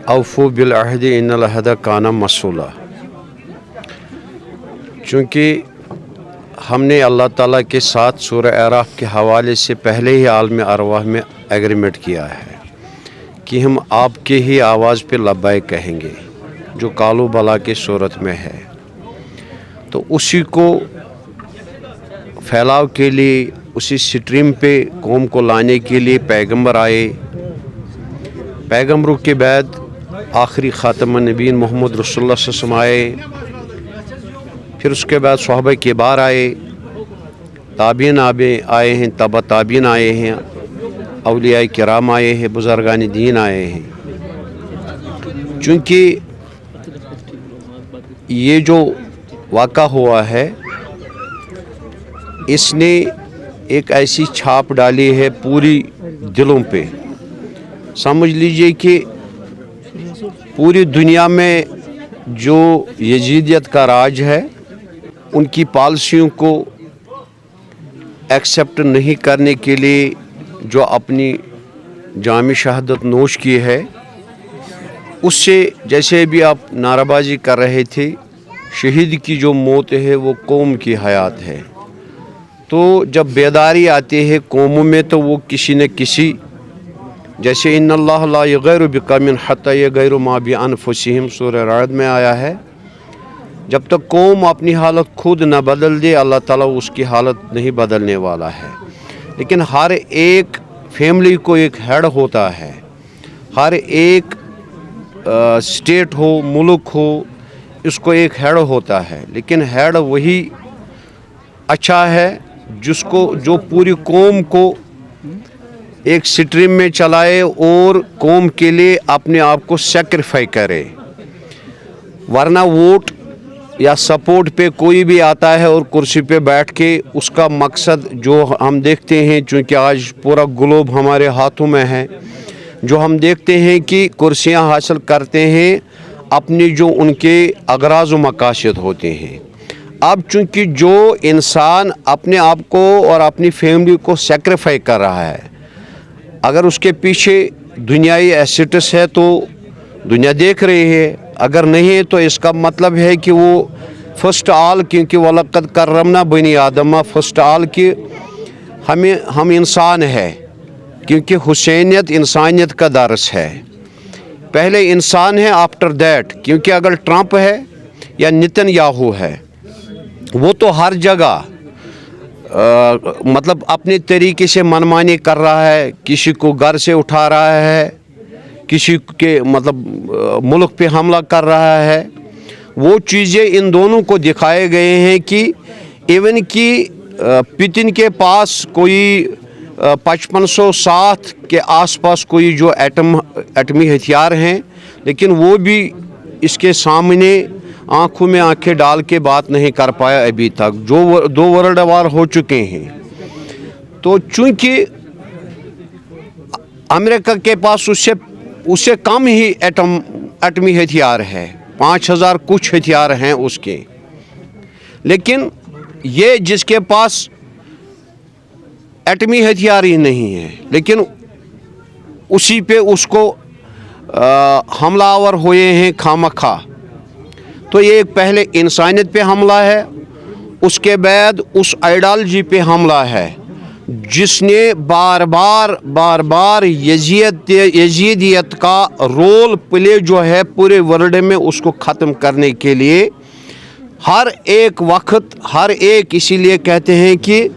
اوفو بالعہد ان العہد کان مسئولا۔ چونکہ ہم نے اللہ تعالیٰ کے ساتھ سورہ اعراف کے حوالے سے پہلے ہی عالم ارواح میں ایگریمنٹ کیا ہے کہ ہم آپ کے ہی آواز پہ لبیک کہیں گے، جو کالو بلا کی صورت میں ہے، تو اسی کو پھیلاؤ کے لیے، اسی سٹریم پہ قوم کو لانے کے لیے پیغمبر آئے۔ پیغمبروں کے بعد آخری خاتم النبیین محمد رسول اللہ صلی اللہ علیہ وسلم آئے، پھر اس کے بعد صحابہ کبار آئے، تابعین آئے ہیں، تبع تابعین آئے ہیں، اولیاء کرام آئے ہیں، بزرگان دین آئے ہیں۔ چونکہ یہ جو واقعہ ہوا ہے اس نے ایک ایسی چھاپ ڈالی ہے پوری دلوں پہ، سمجھ لیجئے کہ پوری دنیا میں جو یزیدیت کا راج ہے ان کی پالیسیوں کو ایکسیپٹ نہیں کرنے کے لیے جو اپنی جام شہادت نوش کی ہے، اس سے جیسے بھی آپ نعرہ بازی کر رہے تھے، شہید کی جو موت ہے وہ قوم کی حیات ہے۔ تو جب بیداری آتی ہے قوموں میں تو وہ کسی نہ کسی، جیسے ان اللہ لا یغیر بقوم حتی یغیروا ما بانفسہم سورہ رعد میں آیا ہے، جب تک قوم اپنی حالت خود نہ بدل دے اللہ تعالیٰ اس کی حالت نہیں بدلنے والا ہے۔ لیکن ہر ایک فیملی کو ایک ہیڈ ہوتا ہے، ہر ایک اسٹیٹ ہو، ملک ہو، اس کو ایک ہیڈ ہوتا ہے، لیکن ہیڈ وہی اچھا ہے جو پوری قوم کو ایک سٹریم میں چلائے اور قوم کے لیے اپنے آپ کو سیکریفائی کرے۔ ورنہ ووٹ یا سپورٹ پہ کوئی بھی آتا ہے اور کرسی پہ بیٹھ کے اس کا مقصد جو ہم دیکھتے ہیں، چونکہ آج پورا گلوب ہمارے ہاتھوں میں ہے، جو ہم دیکھتے ہیں کہ کرسیاں حاصل کرتے ہیں اپنی جو ان کے اغراض و مقاصد ہوتے ہیں۔ اب چونکہ جو انسان اپنے آپ کو اور اپنی فیملی کو سیکریفائی کر رہا ہے، اگر اس کے پیچھے دنیائی ایسیٹس ہے تو دنیا دیکھ رہی ہے، اگر نہیں تو اس کا مطلب ہے کہ وہ فرسٹ آل، کیونکہ وَلَقَدْ كَرَّمْنَا بَنِي آدَمَ، فرسٹ آل کہ ہم انسان ہے، کیونکہ حسینیت انسانیت کا درس ہے۔ پہلے انسان ہے، آفٹر دیٹ، کیونکہ اگر ٹرمپ ہے یا نتن یاہو ہے، وہ تو ہر جگہ مطلب اپنے طریقے سے منمانی کر رہا ہے، کسی کو گھر سے اٹھا رہا ہے، کسی کے مطلب ملک پہ حملہ کر رہا ہے۔ وہ چیزیں ان دونوں کو دکھائے گئے ہیں کہ ایون کہ پوتن کے پاس کوئی 5507 کے آس پاس کوئی جو ایٹمی ہتھیار ہیں، لیکن وہ بھی اس کے سامنے آنکھوں میں آنکھیں ڈال کے بات نہیں کر پایا ابھی تک، جو 2 ورلڈ وار ہو چکے ہیں۔ تو چونکہ امریکہ کے پاس اس سے کم ہی ایٹمی ہتھیار ہے، 5000 کچھ ہتھیار ہیں اس کے، لیکن یہ جس کے پاس ایٹمی ہتھیار ہی نہیں ہے لیکن اسی پہ اس کو حملہ آور ہوئے ہیں خامخواہ۔ تو یہ ایک پہلے انسانیت پہ حملہ ہے، اس کے بعد اس آئیڈالوجی پہ حملہ ہے جس نے بار بار یزیدیت کا رول پلے جو ہے پورے ورلڈ میں اس کو ختم کرنے کے لیے ہر ایک وقت، ہر ایک، اسی لیے کہتے ہیں کہ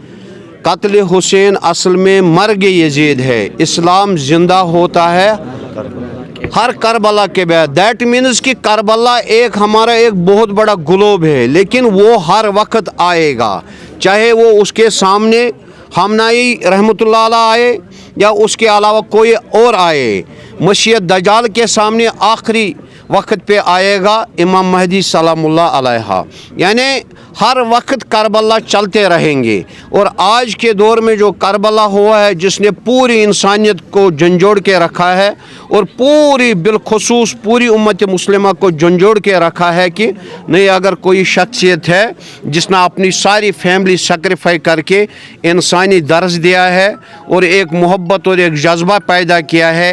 قتل حسین اصل میں مرگ یزید ہے، اسلام زندہ ہوتا ہے ہر کربلا کے بعد۔ دیٹ مینز کہ کربلا ہمارا ایک بہت بڑا گلوب ہے، لیکن وہ ہر وقت آئے گا، چاہے وہ اس کے سامنے خامنائی رحمۃ اللہ علیہ آئے یا اس کے علاوہ کوئی اور آئے۔ مسیح دجال کے سامنے آخری وقت پہ آئے گا امام مہدی سلام اللہ علیہ، یعنی ہر وقت کربلا چلتے رہیں گے۔ اور آج کے دور میں جو کربلا ہوا ہے جس نے پوری انسانیت کو جھنجھوڑ کے رکھا ہے اور پوری بالخصوص پوری امت مسلمہ کو جھنجھوڑ کے رکھا ہے کہ نہیں، اگر کوئی شخصیت ہے جس نے اپنی ساری فیملی سیکریفائی کر کے انسانی درس دیا ہے اور ایک محبت اور ایک جذبہ پیدا کیا ہے